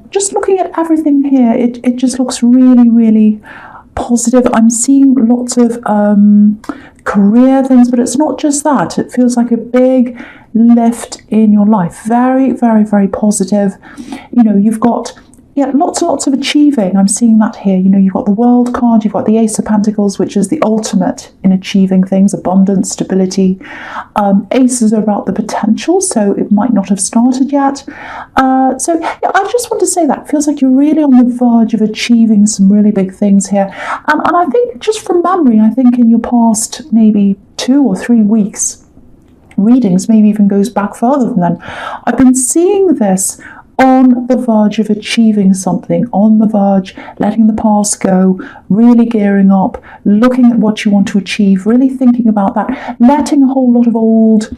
Just looking at everything here, it just looks really, really positive. I'm seeing lots of career things, but it's not just that. It feels like a big lift in your life. Very, very, very positive. You know, you've got lots and lots of achieving. I'm seeing that here. You know, you've got the World card, you've got the Ace of Pentacles, which is the ultimate in achieving things, abundance, stability. Aces are about the potential, so it might not have started yet. So yeah, I just want to say that. It feels like you're really on the verge of achieving some really big things here. And I think, just from memory, I think in your past maybe 2 or 3 weeks, readings, maybe even goes back further than then, I've been seeing this on the verge of achieving something, on the verge, letting the past go, really gearing up, looking at what you want to achieve, really thinking about that, letting a whole lot of old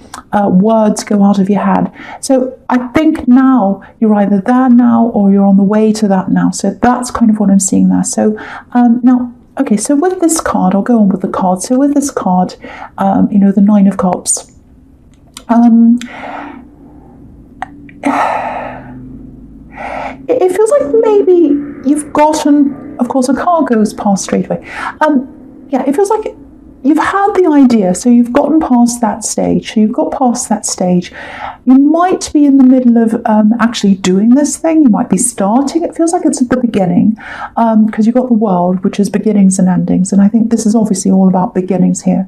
words go out of your head. So I think now you're either there now or you're on the way to that now. So that's kind of what I'm seeing there. So now, okay, so with this card, I'll go on with the card. So with this card, you know, the Nine of Cups. It feels like maybe you've gotten, of course, a car goes past straight away. Yeah, it feels like you've had the idea, so you've gotten past that stage. So you've got past that stage. You might be in the middle of actually doing this thing. You might be starting. It feels like it's at the beginning, because you've got the World, which is beginnings and endings. And I think this is obviously all about beginnings here.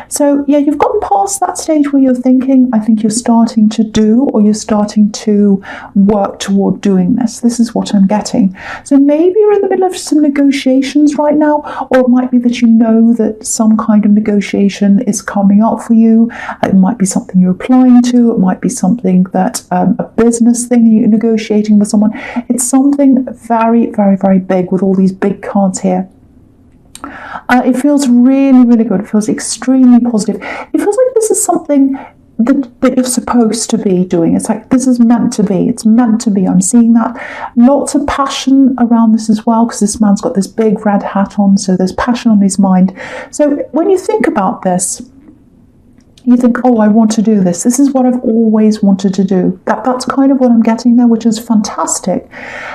So yeah, you've gotten past that stage where you're thinking. I think you're starting to do, or you're starting to work toward doing this. This is what I'm getting. So maybe you're in the middle of some negotiations right now, or it might be that you know that some kind of negotiation is coming up for you. It might be something you're applying to. It might be something that a business thing you're negotiating with someone. It's something very, very, very big with all these big cards here. It feels really, really good. It feels extremely positive. It feels like this is something that you're supposed to be doing. It's like this is meant to be. It's meant to be. I'm seeing that. Lots of passion around this as well, because this man's got this big red hat on, so there's passion on his mind. So when you think about this, you think, oh, I want to do this. This is what I've always wanted to do. That's kind of what I'm getting there, which is fantastic.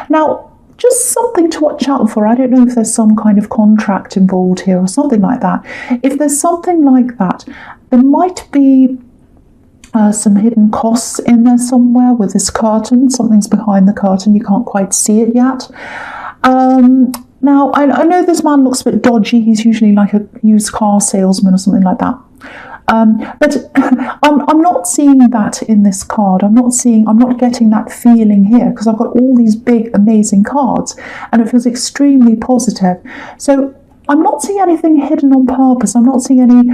Now, just something to watch out for. I don't know if there's some kind of contract involved here or something like that. If there's something like that, there might be some hidden costs in there somewhere with this curtain. Something's behind the curtain. You can't quite see it yet. Now, I know this man looks a bit dodgy. He's usually like a used car salesman or something like that. But I'm not seeing that in this card. I'm not getting that feeling here, because I've got all these big, amazing cards, and it feels extremely positive. So I'm not seeing anything hidden on purpose. I'm not seeing any,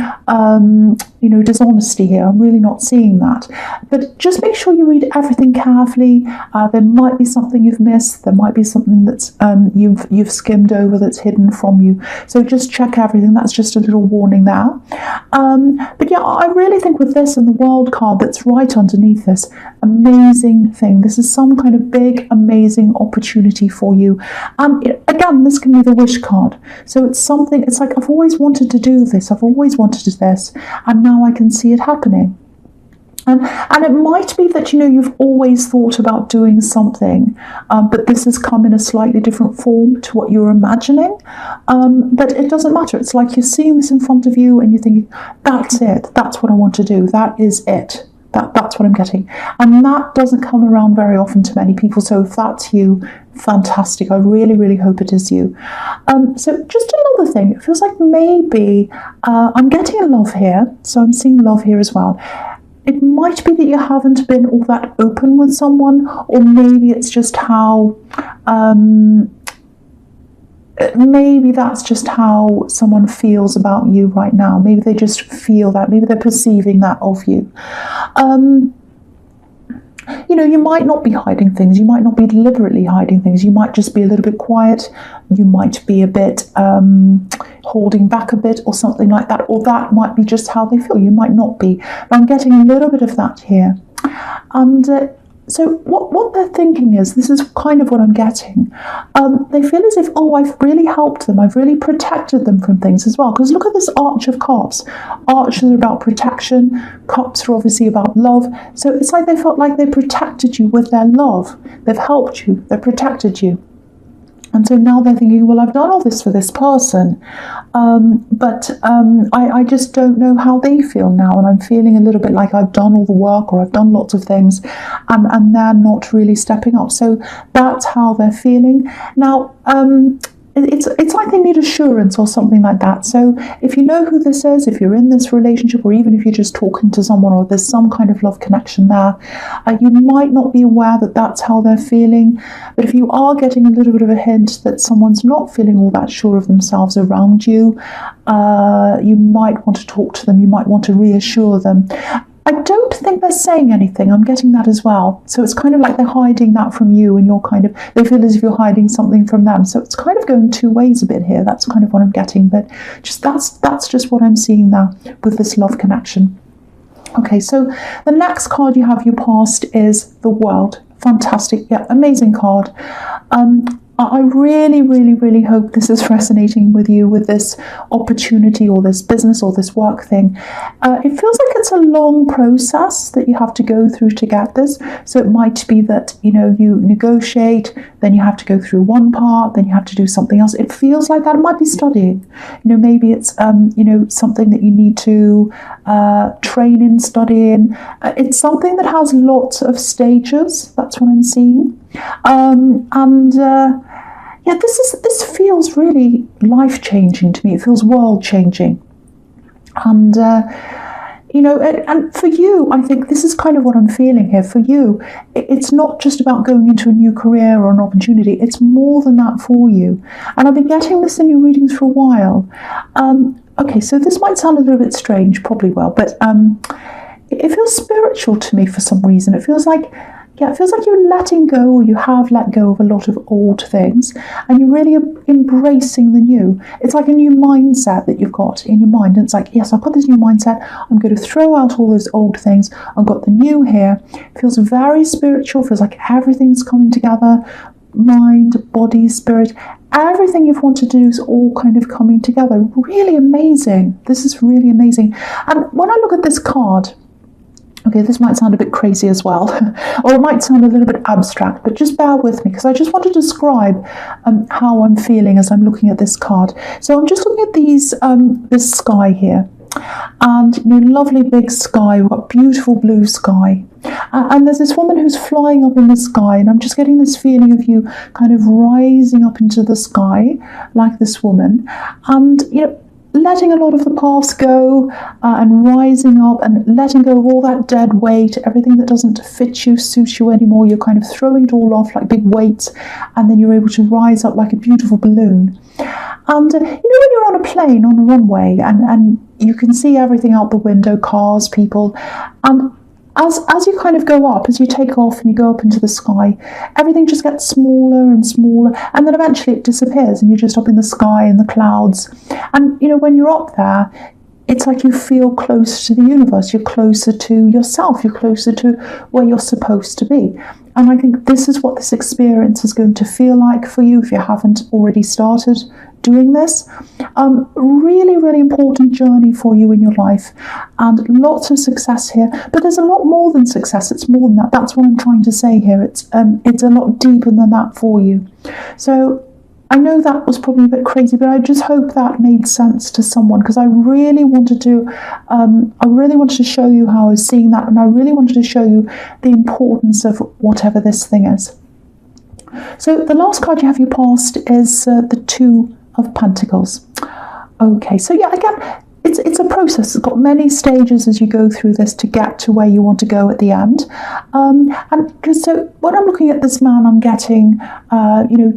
dishonesty here. I'm really not seeing that. But just make sure you read everything carefully. There might be something you've missed. There might be something that's you've skimmed over that's hidden from you. So just check everything. That's just a little warning there. But yeah, I really think with this and the World card that's right underneath this, amazing thing. This is some kind of big, amazing opportunity for you. Again, this can be the Wish card. So it's something, it's like, I've always wanted to do this. I've always wanted this. And now I can see it happening. And it might be that, you've always thought about doing something, but this has come in a slightly different form to what you were imagining. But it doesn't matter. It's like you're seeing this in front of you and you're thinking, that's it. That's what I want to do. That is it. That's what I'm getting. And that doesn't come around very often to many people. So if that's you, fantastic. I really, really hope it is you. So just another thing. It feels like maybe I'm getting a love here. So I'm seeing love here as well. It might be that you haven't been all that open with someone, or maybe it's just how... maybe that's just how someone feels about you right now. Maybe they just feel that. Maybe they're perceiving that of you. You might not be hiding things. You might not be deliberately hiding things. You might just be a little bit quiet. You might be a bit holding back a bit or something like that. Or that might be just how they feel. You might not be. But I'm getting a little bit of that here. And So what they're thinking is, this is kind of what I'm getting. They feel as if, oh, I've really helped them. I've really protected them from things as well. Because look at this Arch of Cups. Arches are about protection. Cups are obviously about love. So it's like they felt like they protected you with their love. They've helped you. They've protected you. And so now they're thinking, well, I've done all this for this person, but I just don't know how they feel now. And I'm feeling a little bit like I've done all the work, or I've done lots of things, and they're not really stepping up. So that's how they're feeling. Now, it's like they need assurance or something like that. So if you know who this is, if you're in this relationship, or even if you're just talking to someone, or there's some kind of love connection there, you might not be aware that that's how they're feeling. But if you are getting a little bit of a hint that someone's not feeling all that sure of themselves around you, you might want to talk to them. You might want to reassure them. I don't think they're saying anything. I'm getting that as well. So it's kind of like they're hiding that from you, and they feel as if you're hiding something from them. So it's kind of going two ways a bit here. That's kind of what I'm getting. But just that's just what I'm seeing now with this love connection. Okay, so the next card you have, your past, is the World. Fantastic. Yeah, amazing card. I really, really, really hope this is resonating with you, with this opportunity or this business or this work thing. It feels like it's a long process that you have to go through to get this. So it might be that, you negotiate, then you have to go through one part, then you have to do something else. It feels like that. It might be studying. Maybe it's, something that you need to train in, study in. It's something that has lots of stages. That's what I'm seeing. Yeah, this feels really life-changing to me. It feels world-changing. And, and for you, I think this is kind of what I'm feeling here. For you, it's not just about going into a new career or an opportunity. It's more than that for you. And I've been getting this in your readings for a while. Okay, so this might sound a little bit strange, probably will, but it feels spiritual to me for some reason. It feels like you're letting go, or you have let go of a lot of old things, and you're really embracing the new. It's like a new mindset that you've got in your mind. And it's like, yes, I've got this new mindset. I'm going to throw out all those old things. I've got the new here. It feels very spiritual. Feels like everything's coming together. Mind, body, spirit. Everything you've wanted to do is all kind of coming together. Really amazing. This is really amazing. And when I look at this card, okay, this might sound a bit crazy as well, or it might sound a little bit abstract, but just bear with me, because I just want to describe how I'm feeling as I'm looking at this card. So I'm just looking at this sky here, and lovely big sky. We've got beautiful blue sky, and there's this woman who's flying up in the sky, and I'm just getting this feeling of you kind of rising up into the sky like this woman, and letting a lot of the past go, and rising up and letting go of all that dead weight, everything that doesn't fit you, suit you anymore. You're kind of throwing it all off like big weights, and then you're able to rise up like a beautiful balloon. And when you're on a plane, on a runway, and you can see everything out the window, cars, people, and as you kind of go up, as you take off and you go up into the sky, everything just gets smaller and smaller, and then eventually it disappears, and you're just up in the sky in the clouds. And when you're up there, it's like you feel close to the universe. You're closer to yourself. You're closer to where you're supposed to be. And I think this is what this experience is going to feel like for you if you haven't already started doing this. Really, really important journey for you in your life, and lots of success here. But there's a lot more than success. It's more than that. That's what I'm trying to say here. It's a lot deeper than that for you. So I know that was probably a bit crazy, but I just hope that made sense to someone, because I really wanted to show you how I was seeing that, and I really wanted to show you the importance of whatever this thing is. So the last card you have, your past, is the Two of Pentacles. Okay, so yeah, again, it's a process. It's got many stages as you go through this to get to where you want to go at the end. And so when I'm looking at this man, I'm getting,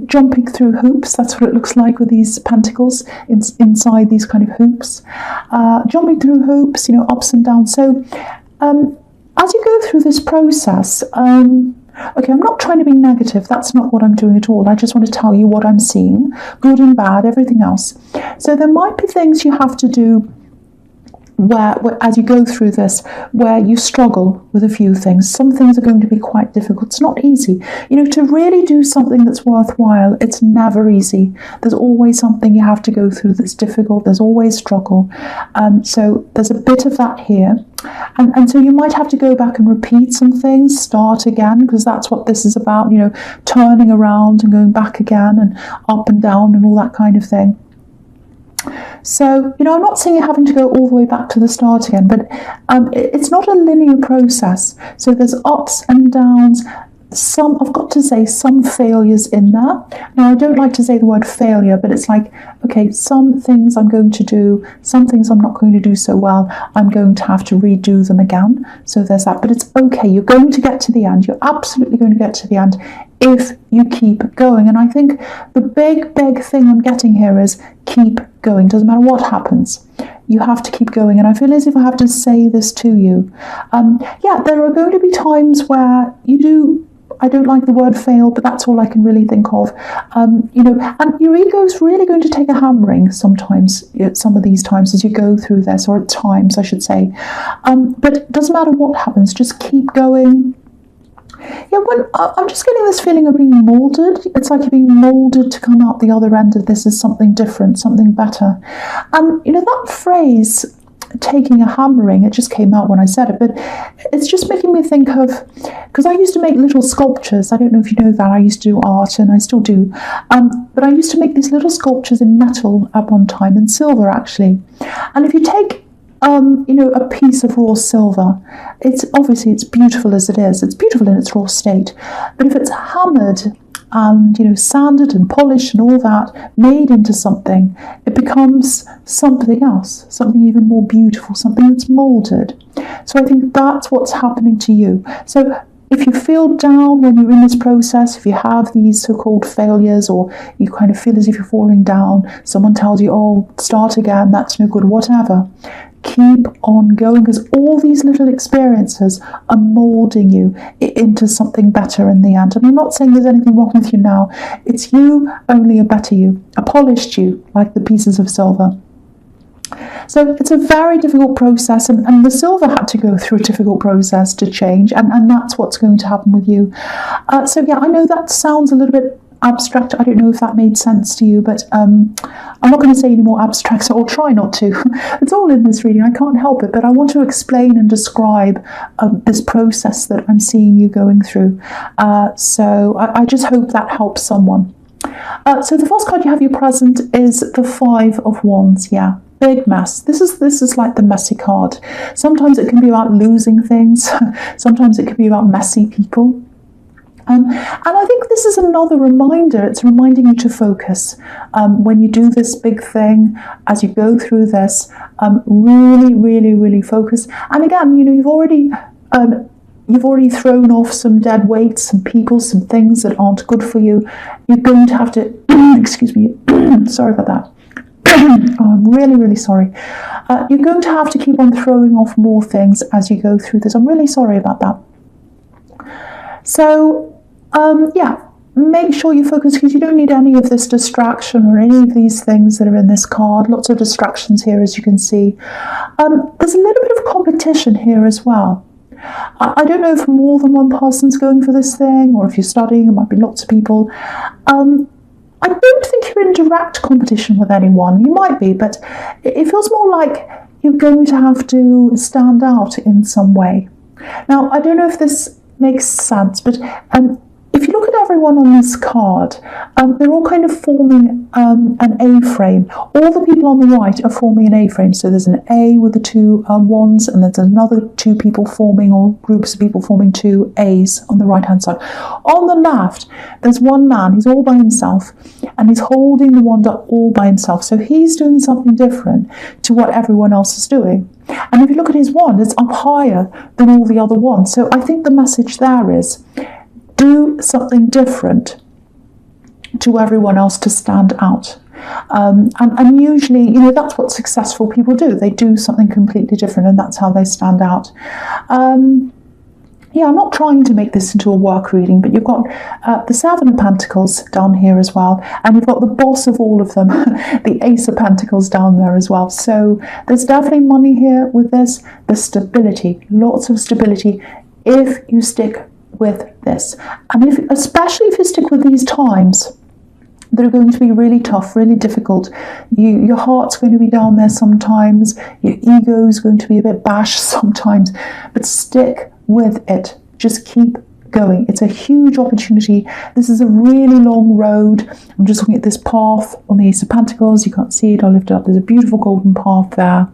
jumping through hoops. That's what it looks like with these pentacles inside these kind of hoops. Jumping through hoops, ups and downs. So as you go through this process, okay, I'm not trying to be negative. That's not what I'm doing at all. I just want to tell you what I'm seeing, good and bad, everything else. So there might be things you have to do where as you go through this, where you struggle with a few things. Some things are going to be quite difficult. It's not easy. To really do something that's worthwhile, it's never easy. There's always something you have to go through that's difficult. There's always struggle. So there's a bit of that here. And so you might have to go back and repeat some things, start again, because that's what this is about, turning around and going back again and up and down and all that kind of thing. So, I'm not saying you're having to go all the way back to the start again, but it's not a linear process. So there's ups and downs. I've got to say, some failures in there. Now, I don't like to say the word failure, but it's like, okay, some things I'm going to do, some things I'm not going to do so well. I'm going to have to redo them again. So there's that. But it's okay. You're going to get to the end. You're absolutely going to get to the end if you keep going. And I think the big thing I'm getting here is keep going. Doesn't matter what happens. You have to keep going. And I feel as if I have to say this to you. There are going to be times where you do, I don't like the word fail, but that's all I can really think of. And your ego's really going to take a hammering sometimes, some of these times as you go through this, or at times, I should say. But it doesn't matter what happens, just keep going. I'm just getting this feeling of being moulded. It's like you're being moulded to come out the other end of this as something different, something better. And, that phrase, taking a hammering, it just came out when I said it, but it's just making me think of, because I used to make little sculptures. I don't know if you know that. I used to do art, and I still do, but I used to make these little sculptures in metal at one time, in silver actually. And if you take a piece of raw silver, it's beautiful as it is. It's beautiful in its raw state, but if it's hammered and sanded and polished and all that, made into something, it becomes something else, something even more beautiful, something that's molded. So I think that's what's happening to you. So if you feel down when you're in this process, if you have these so-called failures, or you kind of feel as if you're falling down, someone tells you, oh, start again, that's no good, whatever, keep on going, because all these little experiences are molding you into something better in the end. And I'm not saying there's anything wrong with you now. It's you, only a better you, a polished you, like the pieces of silver. So it's a very difficult process, and the silver had to go through a difficult process to change, and that's what's going to happen with you. I know that sounds a little bit abstract. I don't know if that made sense to you, but I'm not going to say any more abstract, so I'll try not to. It's all in this reading, I can't help it, but I want to explain and describe this process that I'm seeing you going through. So I just hope that helps someone. So the first card you have your present is the Five of Wands. Yeah, big mess. This is like the messy card. Sometimes it can be about losing things. Sometimes it can be about messy people. And I think this is another reminder. It's reminding you to focus when you do this big thing, as you go through this. Really focus. And again, you've already thrown off some dead weight, some people, some things that aren't good for you. You're going to have to, excuse me, sorry about that. Oh, I'm really sorry. You're going to have to keep on throwing off more things as you go through this. I'm really sorry about that. So, make sure you focus, because you don't need any of this distraction or any of these things that are in this card. Lots of distractions here, as you can see. There's a little bit of competition here as well. I don't know if more than one person's going for this thing, or if you're studying, it might be lots of people. I don't think you're in direct competition with anyone. You might be, but it feels more like you're going to have to stand out in some way. Now, I don't know if this makes sense, but if you look at everyone on this card, they're all kind of forming an A-frame. All the people on the right are forming an A-frame. So there's an A with the two wands, and there's another two people forming, or groups of people forming two A's on the right-hand side. On the left, there's one man. He's all by himself, and he's holding the wand up all by himself. So he's doing something different to what everyone else is doing. And if you look at his wand, it's up higher than all the other wands. So I think the message there is, do something different to everyone else to stand out. And usually, that's what successful people do. They do something completely different, and that's how they stand out. yeah, I'm not trying to make this into a work reading, but you've got the Seven of Pentacles down here as well, and you've got the boss of all of them, the Ace of Pentacles down there as well. So there's definitely money here with this. The stability, lots of stability, if you stick with this. And especially if you stick with these times, that are going to be really tough, really difficult. Your heart's going to be down there sometimes. Your ego is going to be a bit bashed sometimes. But stick with it. Just keep going. It's a huge opportunity. This is a really long road. I'm just looking at this path on the Ace of Pentacles. You can't see it. I'll lift it up. There's a beautiful golden path there.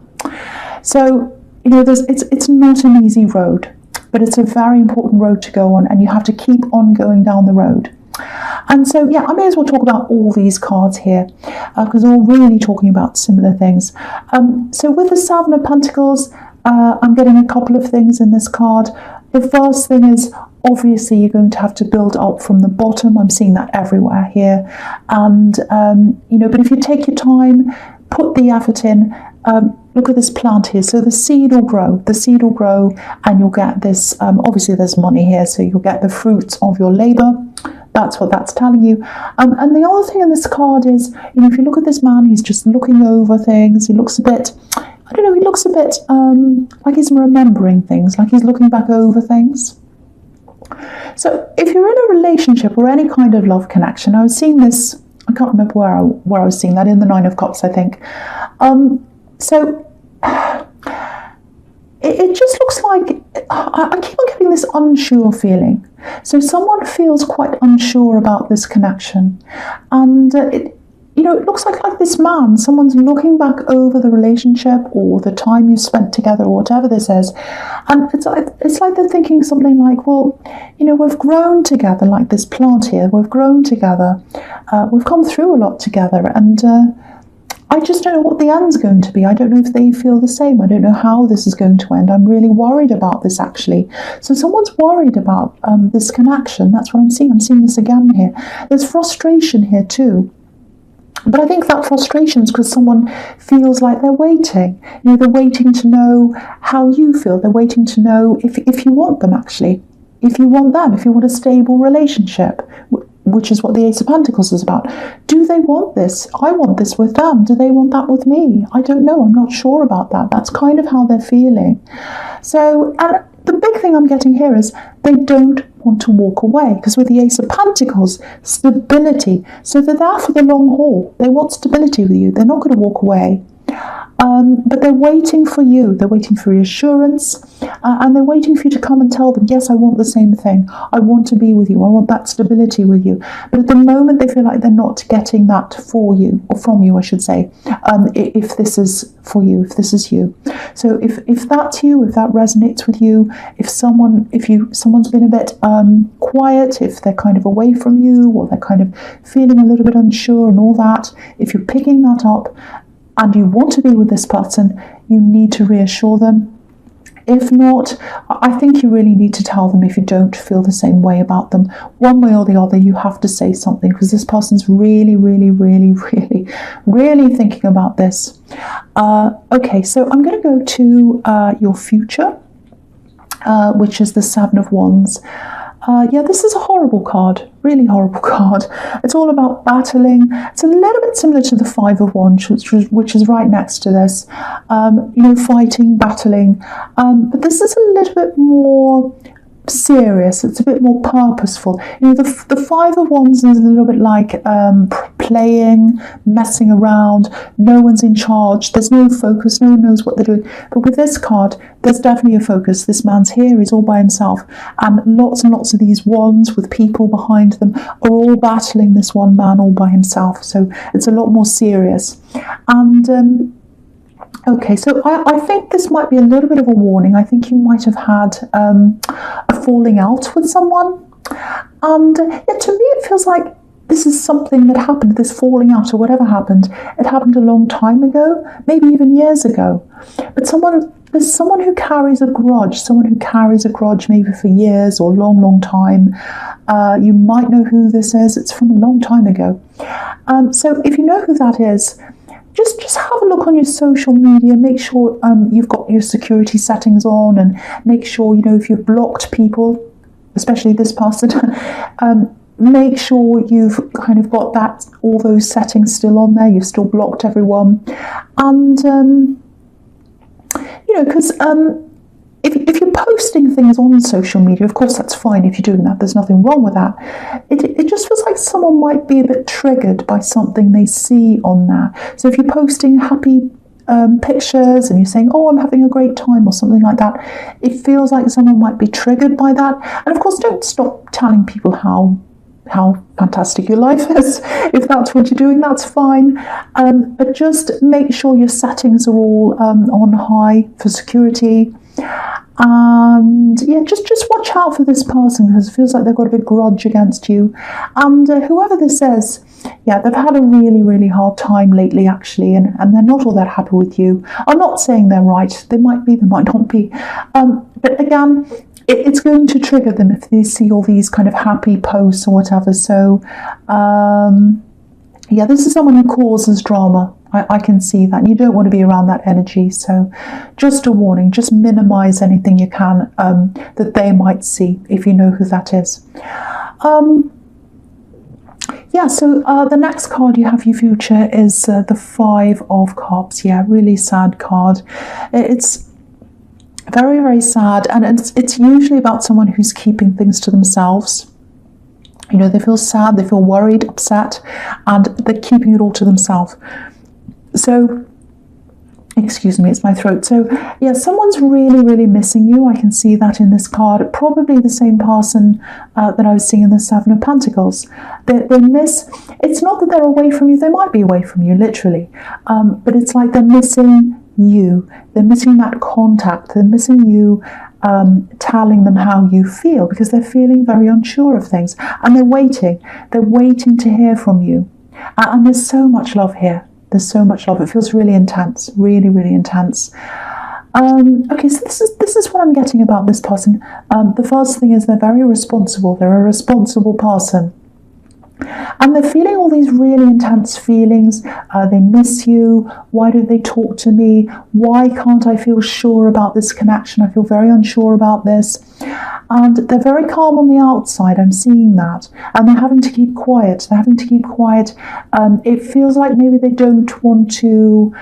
So, it's not an easy road, but it's a very important road to go on, and you have to keep on going down the road. And so, yeah, I may as well talk about all these cards here because they're all really talking about similar things. So with the Seven of Pentacles, I'm getting a couple of things in this card. The first thing is, obviously, you're going to have to build up from the bottom. I'm seeing that everywhere here. And, but if you take your time, put the effort in, look at this plant here. So the seed will grow. And you'll get this, obviously there's money here, so you'll get the fruits of your labor. That's what that's telling you. And the other thing in this card is, if you look at this man, he's just looking over things. He looks a bit, like he's remembering things, like he's looking back over things. So if you're in a relationship or any kind of love connection, I was seeing this, I can't remember where I was seeing that, in the Nine of Cups, I think. It just looks like, I keep on getting this unsure feeling. So someone feels quite unsure about this connection. And it looks like this man, someone's looking back over the relationship or the time you spent together or whatever this is. And it's like they're thinking something like, well, we've grown together, like this plant here, we've grown together. We've come through a lot together, and I just don't know what the end's going to be. I don't know if they feel the same. I don't know how this is going to end. I'm really worried about this, actually. So someone's worried about this connection. That's what I'm seeing. I'm seeing this again here. There's frustration here too. But I think that frustration is because someone feels like they're waiting. They're waiting to know how you feel. They're waiting to know if you want them, actually. If you want them, if you want a stable relationship, which is what the Ace of Pentacles is about. Do they want this? I want this with them. Do they want that with me? I don't know. I'm not sure about that. That's kind of how they're feeling. So, and the big thing I'm getting here is they don't want to walk away, because with the Ace of Pentacles, stability. So they're there for the long haul. They want stability with you. They're not going to walk away. But they're waiting for you. They're waiting for reassurance, and they're waiting for you to come and tell them, yes, I want the same thing. I want to be with you. I want that stability with you. But at the moment, they feel like they're not getting that for you, or from you, I should say, if this is for you, if this is you. So if that's you, if that resonates with you, if someone's been a bit quiet, if they're kind of away from you, or they're kind of feeling a little bit unsure and all that, if you're picking that up, and you want to be with this person, you need to reassure them. If not, I think you really need to tell them if you don't feel the same way about them. One way or the other, you have to say something, because this person's really, really, really, really, really thinking about this. Okay, so I'm going to go to your future, which is the Seven of Wands. Yeah, this is a horrible card, really horrible card. It's all about battling. It's a little bit similar to the Five of Wands, which is right next to this. Fighting, battling. But this is a little bit more serious. It's a bit more purposeful. The Five of Wands is a little bit like playing, messing around. No one's in charge. There's no focus. No one knows what they're doing. But with this card, there's definitely a focus. This man's here. He's all by himself. And lots of these wands with people behind them are all battling this one man all by himself. So it's a lot more serious. And okay, so I think this might be a little bit of a warning. I think you might have had a falling out with someone. And to me, it feels like this is something that happened, this falling out or whatever happened. It happened a long time ago, maybe even years ago. But there's someone who carries a grudge, maybe for years or long time. You might know who this is. It's from a long time ago. So if you know who that is, just have a look on your social media. Make sure you've got your security settings on, and make sure, you know, if you've blocked people, especially this person, make sure you've kind of got that, all those settings still on there. You've still blocked everyone, and you know, because if you're posting things on social media, of course that's fine if you're doing that. There's nothing wrong with that. It just feels like someone might be a bit triggered by something they see on there. So if you're posting happy pictures and you're saying, oh, I'm having a great time or something like that, it feels like someone might be triggered by that. And of course, don't stop telling people how fantastic your life is. If that's what you're doing, that's fine. But just make sure your settings are all on high for security. And yeah, just watch out for this person, because it feels like they've got a big grudge against you. And whoever this is, yeah, they've had a really, really hard time lately, actually, and they're not all that happy with you. I'm not saying they're right. They might be, they might not be. But again, it's going to trigger them if they see all these kind of happy posts or whatever. So, yeah, this is someone who causes drama. I can see that. You don't want to be around that energy. So just a warning, just minimize anything you can that they might see, if you know who that is. Yeah, so the next card you have, your future, is the Five of Cups. Yeah, really sad card. It's very, very sad, and it's usually about someone who's keeping things to themselves. You know, they feel sad, they feel worried, upset, and they're keeping it all to themselves. So, excuse me, it's my throat. So, yeah, someone's really, really missing you. I can see that in this card. Probably the same person that I was seeing in the Seven of Pentacles. They miss, it's not that they're away from you, they might be away from you, literally. But it's like they're missing you. They're missing that contact. They're missing you telling them how you feel, because they're feeling very unsure of things. And they're waiting. They're waiting to hear from you. And there's so much love here. There's so much love. It feels really intense, really, really intense. Okay, so this is what I'm getting about this person. The first thing is they're very responsible. They're a responsible person. And they're feeling all these really intense feelings. They miss you. Why don't they talk to me? Why can't I feel sure about this connection? I feel very unsure about this. And they're very calm on the outside. I'm seeing that. And they're having to keep quiet. They're having to keep quiet. It feels like maybe they don't want to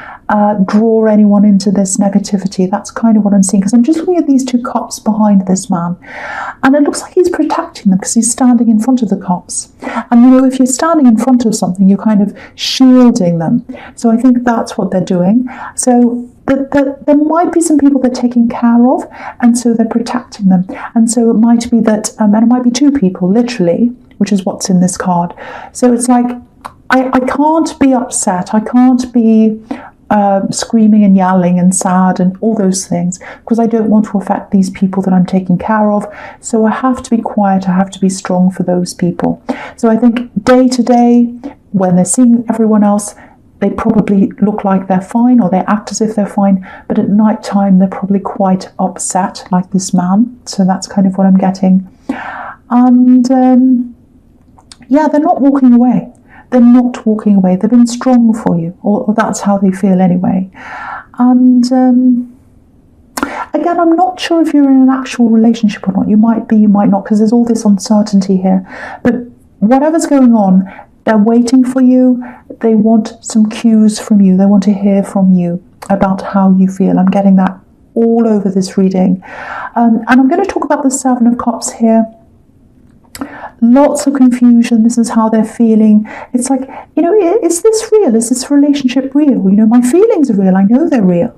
draw anyone into this negativity. That's kind of what I'm seeing, because I'm just looking at these two cups behind this man. And it looks like he's protecting them because he's standing in front of the cups. And you know, if you're standing in front of something, you're kind of shielding them. So I think that's what they're doing. So there might be some people they're taking care of, and so they're protecting them. And so it might be that, and it might be two people, literally, which is what's in this card. So it's like, I can't be upset. I can't be screaming and yelling and sad and all those things, because I don't want to affect these people that I'm taking care of. So I have to be quiet. I have to be strong for those people. So I think day to day, when they're seeing everyone else, they probably look like they're fine, or they act as if they're fine, but at night time they're probably quite upset, like this man. So that's kind of what I'm getting. And yeah, they're not walking away. They're not walking away. They've been strong for you, or that's how they feel anyway. And again, I'm not sure if you're in an actual relationship or not. You might be, you might not, because there's all this uncertainty here. But whatever's going on, they're waiting for you. They want some cues from you. They want to hear from you about how you feel. I'm getting that all over this reading. And I'm going to talk about the Seven of Cups here. Lots of confusion. This is how they're feeling. It's like, you know, is this real? Is this relationship real? You know, my feelings are real. I know they're real.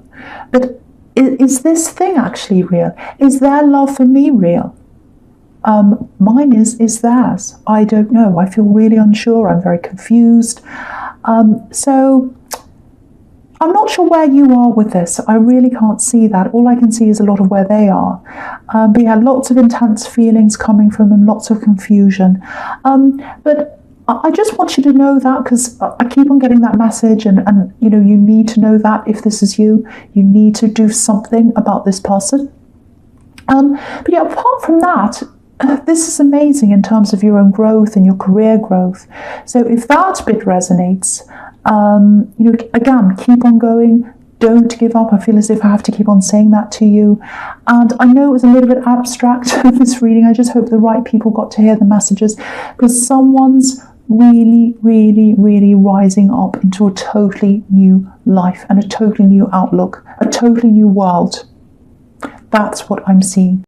But is this thing actually real? Is their love for me real? Mine is theirs. I don't know. I feel really unsure. I'm very confused. So I'm not sure where you are with this. I really can't see that. All I can see is a lot of where they are. But yeah, lots of intense feelings coming from them, lots of confusion. But I just want you to know that, because I keep on getting that message, and you know, you need to know that if this is you, you need to do something about this person. But yeah, apart from that, this is amazing in terms of your own growth and your career growth. So if that bit resonates, Again, keep on going. Don't give up. I feel as if I have to keep on saying that to you. And I know it was a little bit abstract, this reading. I just hope the right people got to hear the messages, because someone's really, really, really rising up into a totally new life and a totally new outlook, a totally new world. That's what I'm seeing.